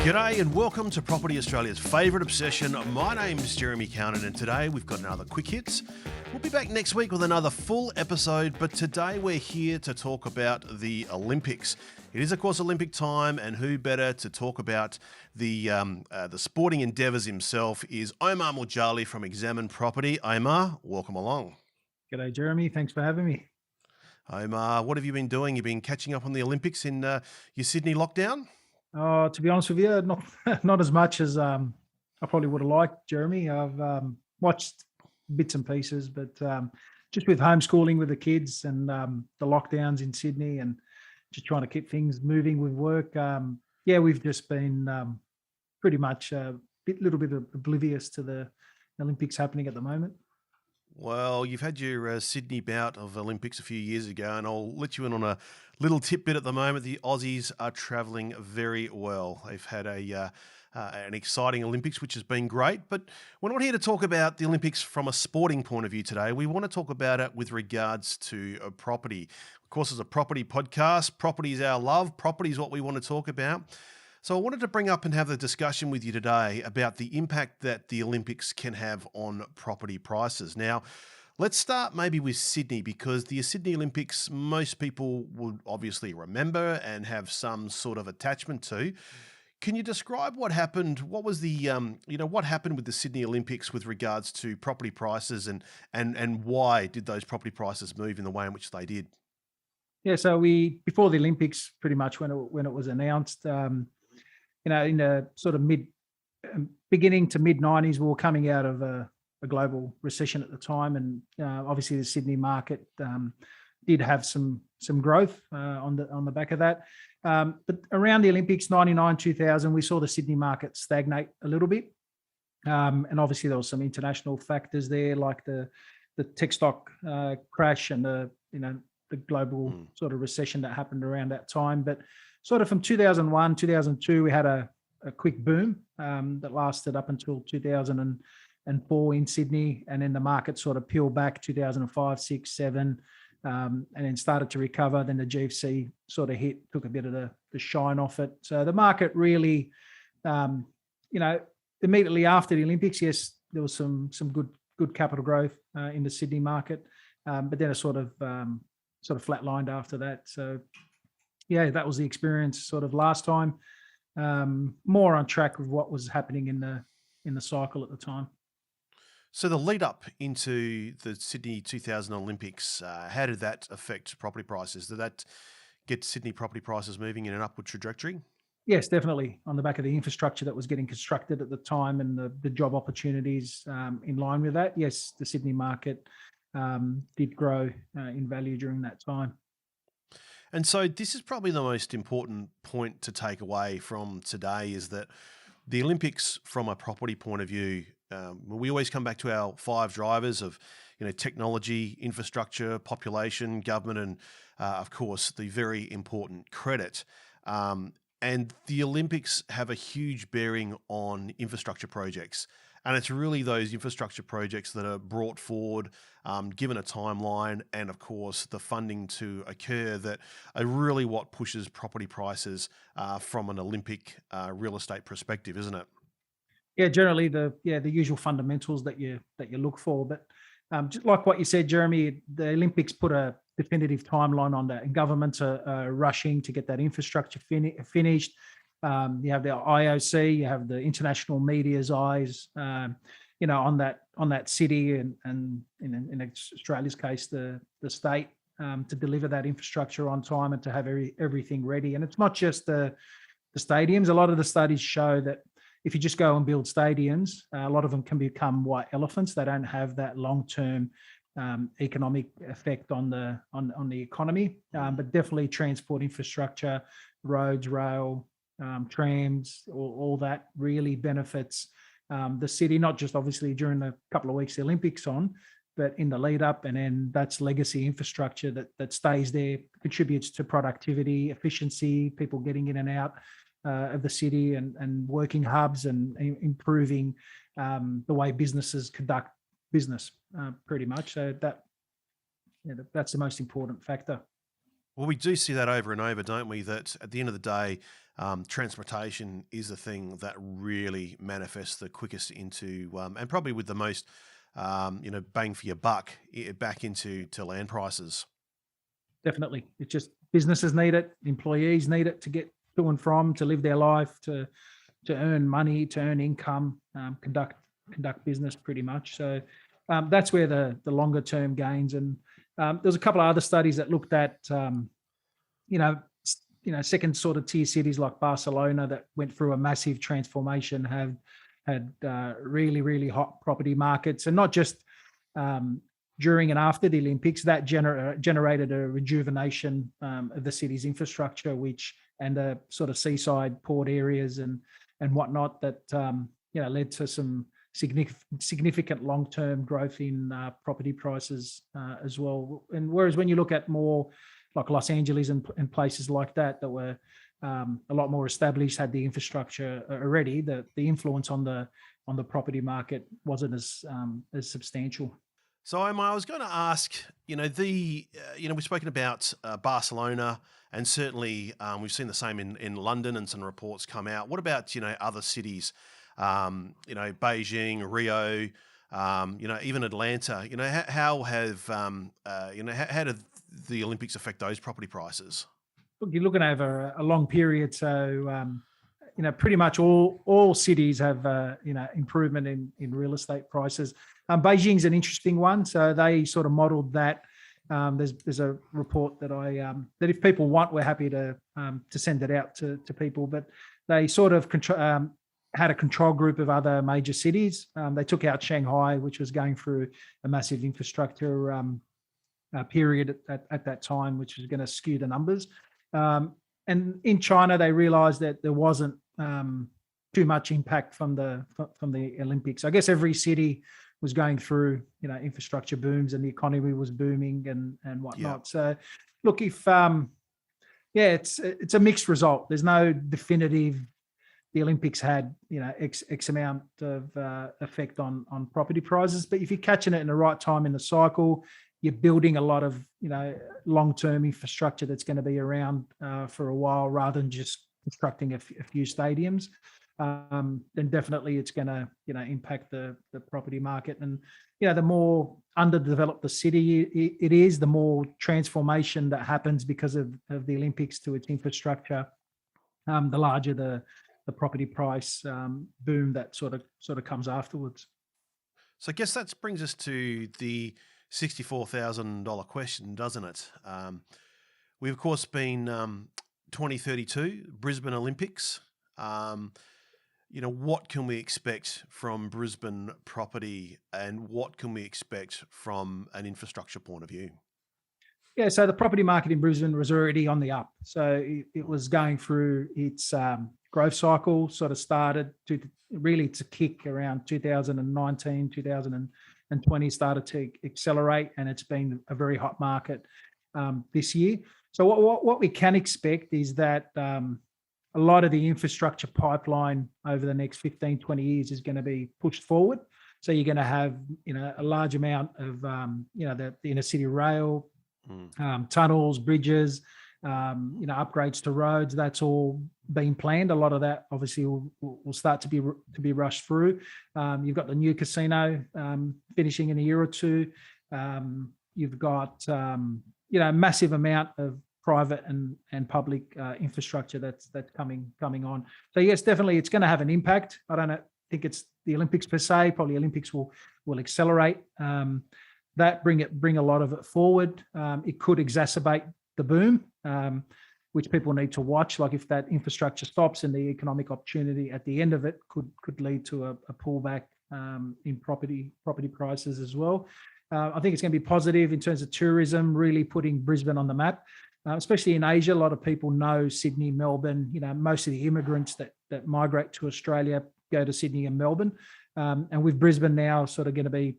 G'day and welcome to Property Australia's favourite obsession. My name's Jeremy Cowan and today we've got another Quick Hits. We'll be back next week with another full episode, but today we're here to talk about the Olympics. It is, of course, Olympic time, and who better to talk about the sporting endeavours himself is Omar Moujalli from Brisbane Property. Omar, welcome along. G'day, Jeremy. Thanks for having me. Omar, what have you been doing? You've been catching up on the Olympics in your Sydney lockdown? To be honest with you, not as much as I probably would have liked, Jeremy. I've watched bits and pieces, but just with homeschooling with the kids and the lockdowns in Sydney and just trying to keep things moving with work, we've just been pretty much a little bit oblivious to the Olympics happening at the moment. Well, you've had your Sydney bout of Olympics a few years ago, and I'll let you in on a little tidbit at the moment. The Aussies are travelling very well. They've had an exciting Olympics, which has been great. But we're not here to talk about the Olympics from a sporting point of view today. We want to talk about it with regards to property. Of course, it's a property podcast. Property is our love. Property is what we want to talk about. So I wanted to bring up and have the discussion with you today about the impact that the Olympics can have on property prices. Now, let's start maybe with Sydney, because the Sydney Olympics, most people would obviously remember and have some sort of attachment to. Can you describe what happened? What was the, what happened with the Sydney Olympics with regards to property prices and why did those property prices move in the way in which they did? Yeah, so before the Olympics, pretty much when it was announced, in the sort of beginning to mid 90s, we were coming out of a global recession at the time, and obviously the Sydney market did have some growth on the back of that. But around the Olympics, 99, 2000, we saw the Sydney market stagnate a little bit, and obviously there was some international factors there, like the tech stock crash and the global sort of recession that happened around that time. But sort of from 2001, 2002, we had a quick boom that lasted up until 2004 in Sydney. And then the market sort of peeled back 2005, 6, 7, and then started to recover. Then the GFC sort of hit, took a bit of the shine off it. So the market really, immediately after the Olympics, yes, there was some good capital growth in the Sydney market, but then it sort of flatlined after that. So yeah, that was the experience sort of last time. More on track with what was happening in the cycle at the time. So the lead up into the Sydney 2000 Olympics, how did that affect property prices? Did that get Sydney property prices moving in an upward trajectory? Yes, definitely. On the back of the infrastructure that was getting constructed at the time and the job opportunities in line with that, yes, the Sydney market did grow in value during that time. And so this is probably the most important point to take away from today, is that the Olympics, from a property point of view, we always come back to our 5 drivers of, technology, infrastructure, population, government, and of course the very important credit. And the Olympics have a huge bearing on infrastructure projects. And it's really those infrastructure projects that are brought forward, given a timeline, and of course the funding to occur, that are really what pushes property prices from an Olympic real estate perspective, isn't it? Yeah, generally the usual fundamentals that you look for. But just like what you said, Jeremy, the Olympics put a definitive timeline on that, and governments are rushing to get that infrastructure finished. You have the IOC, you have the international media's eyes, on that city, and in Australia's case, the state, to deliver that infrastructure on time and to have everything ready. And it's not just the stadiums. A lot of the studies show that if you just go and build stadiums, a lot of them can become white elephants. They don't have that long-term economic effect on the economy, but definitely transport infrastructure, roads, rail, trams, all that really benefits the city, not just obviously during the couple of weeks the Olympics on, but in the lead up. And then that's legacy infrastructure that stays there, contributes to productivity, efficiency, people getting in and out of the city, and working hubs, and improving the way businesses conduct business, pretty much. So that's the most important factor. Well, we do see that over and over, don't we? That at the end of the day, transportation is the thing that really manifests the quickest into, and probably with the most, bang for your buck back into to land prices. Definitely. It's just businesses need it, employees need it to get to and from, to live their life, to earn money, to earn income, conduct business pretty much. So that's where the longer term gains. And there's a couple of other studies that looked at you know second sort of tier cities like Barcelona that went through a massive transformation, have had really hot property markets, and not just during and after the Olympics. That generated a rejuvenation of the city's infrastructure, and the sort of seaside port areas and whatnot, that led to some significant long-term growth in property prices as well. And whereas when you look at more like Los Angeles and places like that were a lot more established, had the infrastructure already, the influence on the property market wasn't as substantial. So, Omar, I was going to ask, we've spoken about Barcelona, and certainly we've seen the same in London, and some reports come out. What about, other cities, Beijing, Rio, even Atlanta? How have, how did the Olympics affect those property prices? Look, you're looking over a long period, so pretty much all cities have improvement in real estate prices. Beijing's an interesting one, so they sort of modelled that. There's a report that that if people want, we're happy to send it out to people. But they sort of had a control group of other major cities. They took out Shanghai, which was going through a massive infrastructure period at that time, which was going to skew the numbers. And in China, they realised that there wasn't too much impact from the Olympics. I guess every city was going through infrastructure booms, and the economy was booming and whatnot. Yeah. So look, if it's a mixed result. There's no definitive. The Olympics had X amount of effect on property prices, but if you're catching it in the right time in the cycle, you're building a lot of long-term infrastructure that's going to be around for a while, rather than just constructing a few stadiums. Then definitely it's going to impact the property market. And the more underdeveloped the city it is, the more transformation that happens because of the Olympics to its infrastructure, the larger the property price boom that sort of comes afterwards. So I guess that brings us to the $64,000 question, doesn't it? We've of course been 2032 Brisbane Olympics. What can we expect from Brisbane property, and what can we expect from an infrastructure point of view? Yeah, so the property market in Brisbane was already on the up. So it was going through its growth cycle, sort of started to kick around 2019, 2020, started to accelerate, and it's been a very hot market this year. So what we can expect is that a lot of the infrastructure pipeline over the next 15, 20 years is going to be pushed forward. So you're going to have, a large amount of, the inner city rail, tunnels, bridges, upgrades to roads. That's all being planned. A lot of that obviously will start to be rushed through. You've got the new casino finishing in a year or two. You've got, massive amount of private and public infrastructure that's coming on. So yes, definitely it's going to have an impact. I don't think it's the Olympics per se. Probably Olympics will accelerate that, bring a lot of it forward. It could exacerbate the boom, which people need to watch. Like if that infrastructure stops, and the economic opportunity at the end of it could lead to a pullback in property prices as well. I think it's going to be positive in terms of tourism, really putting Brisbane on the map. Especially in Asia, a lot of people know Sydney, Melbourne. Most of the immigrants that migrate to Australia go to Sydney and Melbourne. And with Brisbane now sort of going to be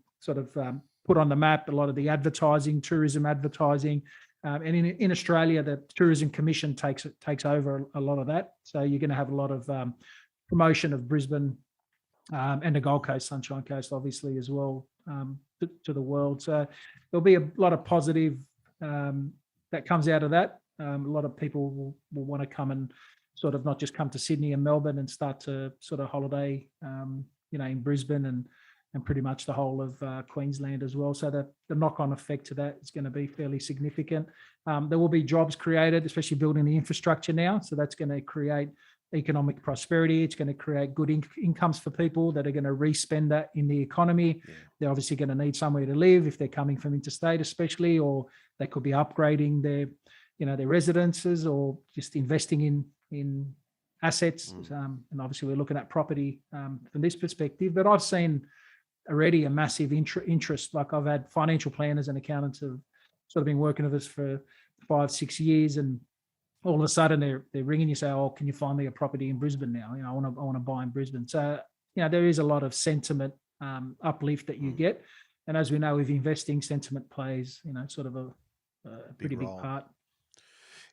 put on the map, a lot of the tourism advertising. And in Australia, the Tourism Commission takes over a lot of that. So you're going to have a lot of promotion of Brisbane and the Gold Coast, Sunshine Coast, obviously, as well, to the world. So there'll be a lot of positive that comes out of that. A lot of people will want to come and sort of not just come to Sydney and Melbourne and start to sort of holiday, in Brisbane and pretty much the whole of Queensland as well. So the knock-on effect to that is going to be fairly significant. There will be jobs created, especially building the infrastructure now. So that's going to create economic prosperity. It's going to create good incomes for people that are going to re-spend that in the economy. Yeah. They're obviously going to need somewhere to live if they're coming from interstate, especially, or they could be upgrading their residences or just investing in assets. And obviously we're looking at property from this perspective. But I've seen already a massive interest. Like I've had financial planners and accountants who've sort of been working with us for 5-6 years, and all of a sudden they're ringing you, say, "Oh, can you find me a property in Brisbane now? I want to buy in Brisbane." So there is a lot of sentiment uplift that you get, and as we know, with investing, sentiment plays sort of a pretty big part.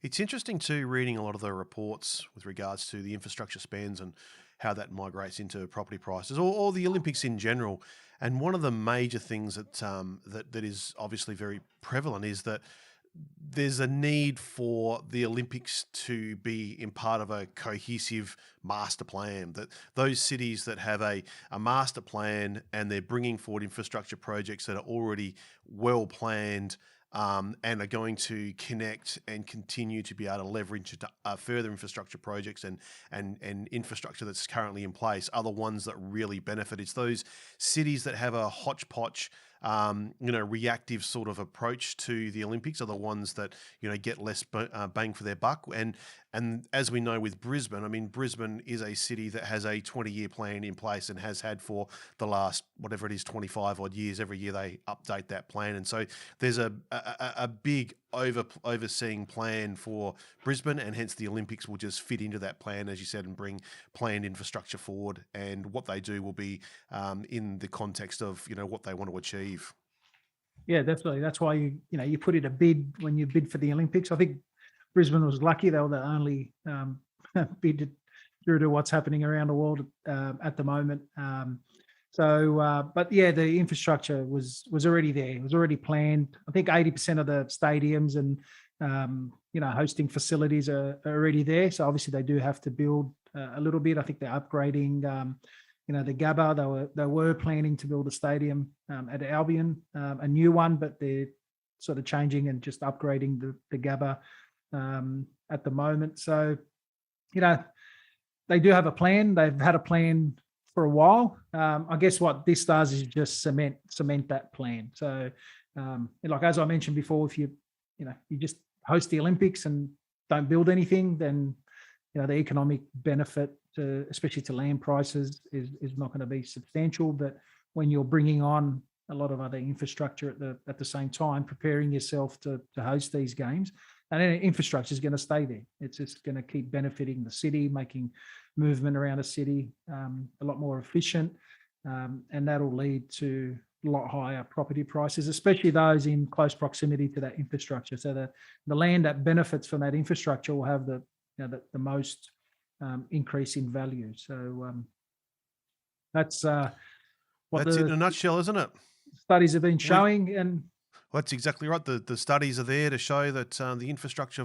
It's interesting too, reading a lot of the reports with regards to the infrastructure spends and how that migrates into property prices, or the Olympics in general. And one of the major things that is obviously very prevalent is that there's a need for the Olympics to be in part of a cohesive master plan, that those cities that have a master plan and they're bringing forward infrastructure projects that are already well planned, and are going to connect and continue to be able to leverage further infrastructure projects and infrastructure that's currently in place are the ones that really benefit. It's those cities that have a hodgepodge, reactive sort of approach to the Olympics are the ones that get less bang for their buck. And as we know with Brisbane, I mean, Brisbane is a city that has a 20-year plan in place and has had for the last, whatever it is, 25 odd years. Every year they update that plan. And so there's a big overseeing plan for Brisbane, and hence the Olympics will just fit into that plan, as you said, and bring planned infrastructure forward. And what they do will be in the context of, what they want to achieve. Yeah, definitely. That's why you put in a bid when you bid for the Olympics. I think Brisbane was lucky; they were the only bid due to what's happening around the world at the moment. But yeah, the infrastructure was already there. It was already planned. I think 80% of the stadiums and hosting facilities are already there. So obviously they do have to build a little bit. I think they're upgrading. The Gabba, they were planning to build a stadium at Albion, a new one, but they're sort of changing and just upgrading the Gabba at the moment. So, they do have a plan. They've had a plan for a while. I guess what this does is just cement that plan. So, like as I mentioned before, if you just host the Olympics and don't build anything, then the economic benefit, especially to land prices, is not going to be substantial. But when you're bringing on a lot of other infrastructure at the same time, preparing yourself to host these games, and then infrastructure is going to stay there. It's just going to keep benefiting the city, making movement around the city a lot more efficient, and that'll lead to a lot higher property prices, especially those in close proximity to that infrastructure. So the land that benefits from that infrastructure will have the most increase in value. So that's what that's it in a nutshell, isn't it? Studies have been showing, and well, that's exactly right. The studies are there to show that the infrastructure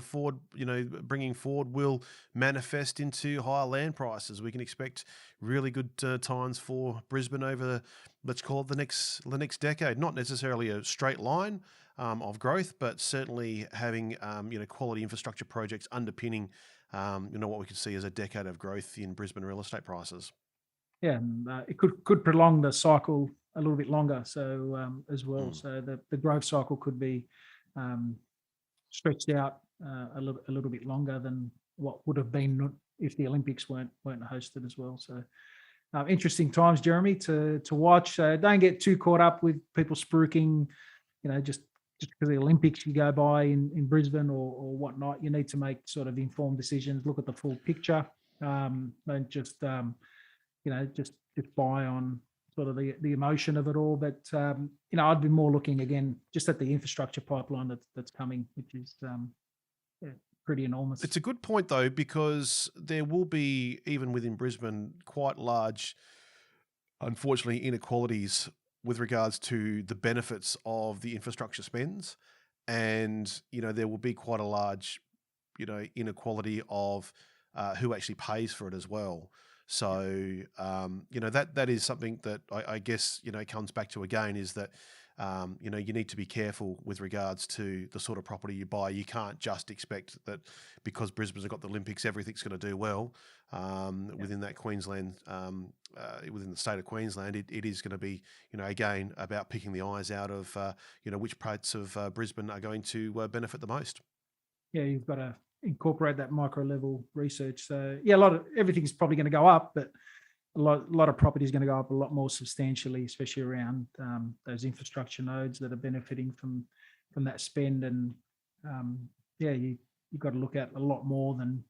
bringing forward will manifest into higher land prices. We can expect really good times for Brisbane over, let's call it the next decade. Not necessarily a straight line of growth, but certainly having quality infrastructure projects underpinning what we could see as a decade of growth in Brisbane real estate prices. Yeah, and it could prolong the cycle a little bit longer. So as well, so the growth cycle could be stretched out a little bit longer than what would have been if the Olympics weren't hosted as well. So interesting times, Jeremy, to watch. Don't get too caught up with people spruiking, just because the Olympics you go by in Brisbane or whatnot. You need to make sort of informed decisions, look at the full picture, don't just just buy on sort of the emotion of it all. But I'd be more looking again just at the infrastructure pipeline that's coming, which is pretty enormous. It's a good point though, because there will be, even within Brisbane, quite large, unfortunately, inequalities with regards to the benefits of the infrastructure spends. And, there will be quite a large inequality of who actually pays for it as well. So, that is something that I guess, comes back to again is that, you need to be careful with regards to the sort of property you buy. You can't just expect that because Brisbane's got the Olympics, everything's going to do well within that Queensland, within the state of Queensland. It is going to be, again, about picking the eyes out of, which parts of Brisbane are going to benefit the most. Yeah, you've got to incorporate that micro level research. So yeah, everything's probably going to go up, but a lot of property is going to go up a lot more substantially, especially around those infrastructure nodes that are benefiting from that spend. And you've got to look at a lot more than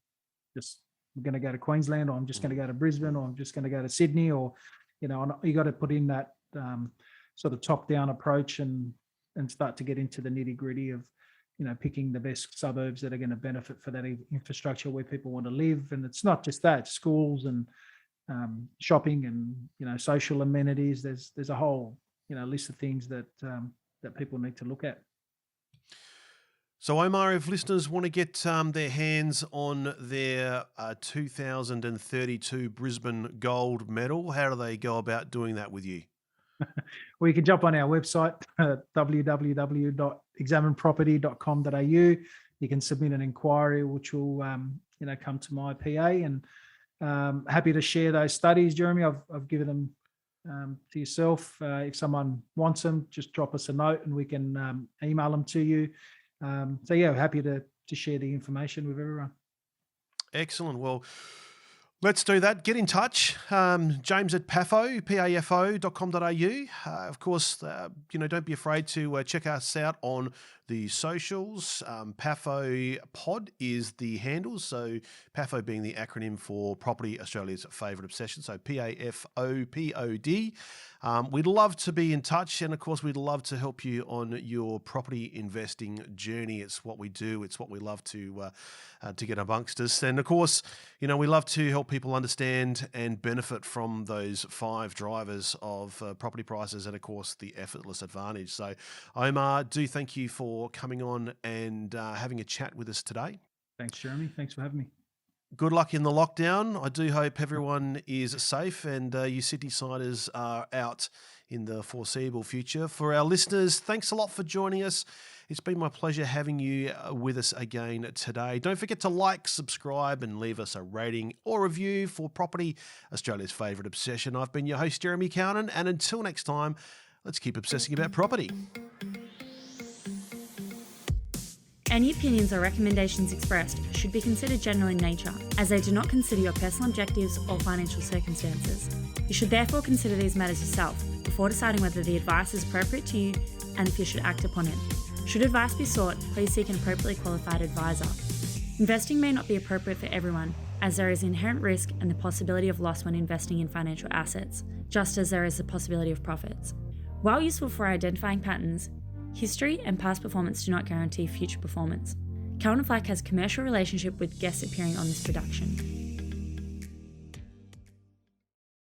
just I'm going to go to Queensland, or I'm just going to go to Brisbane, or I'm just going to go to Sydney, or you got to put in that sort of top down approach and start to get into the nitty gritty of picking the best suburbs that are going to benefit for that infrastructure where people want to live. And it's not just that, schools and shopping and social amenities. There's a whole list of things that people need to look at. So Omar, if listeners want to get their hands on their 2032 Brisbane Gold Medal, how do they go about doing that with you? Well, you can jump on our website, www.examineproperty.com.au. You can submit an inquiry, which will come to my PA, and happy to share those studies, Jeremy. I've given them to yourself. If someone wants them, just drop us a note and we can email them to you. Happy to share the information with everyone. Excellent. Well, let's do that. Get in touch. James at PAFO, PAFO.com.au. Of course, don't be afraid to check us out on the socials. PAFO Pod is the handle. So PAFO being the acronym for Property Australia's Favourite Obsession. So PAFOPOD. We'd love to be in touch. And of course, we'd love to help you on your property investing journey. It's what we do. It's what we love to get amongst us. And of course, we love to help people understand and benefit from those 5 drivers of property prices and, of course, the effortless advantage. So, Omar, do thank you for coming on and having a chat with us today. Thanks, Jeremy. Thanks for having me. Good luck in the lockdown. I do hope everyone is safe and you Sydney-siders are out in the foreseeable future. For our listeners, thanks a lot for joining us. It's been my pleasure having you with us again today. Don't forget to like, subscribe, and leave us a rating or review for Property Australia's Favourite Obsession. I've been your host, Jeremy Cownan, and until next time, let's keep obsessing about property. Any opinions or recommendations expressed should be considered general in nature, as they do not consider your personal objectives or financial circumstances. You should therefore consider these matters yourself before deciding whether the advice is appropriate to you and if you should act upon it. Should advice be sought, please seek an appropriately qualified advisor. Investing may not be appropriate for everyone, as there is inherent risk and the possibility of loss when investing in financial assets, just as there is the possibility of profits. While useful for identifying patterns, history and past performance do not guarantee future performance. Cowan & Flack has a commercial relationship with guests appearing on this production.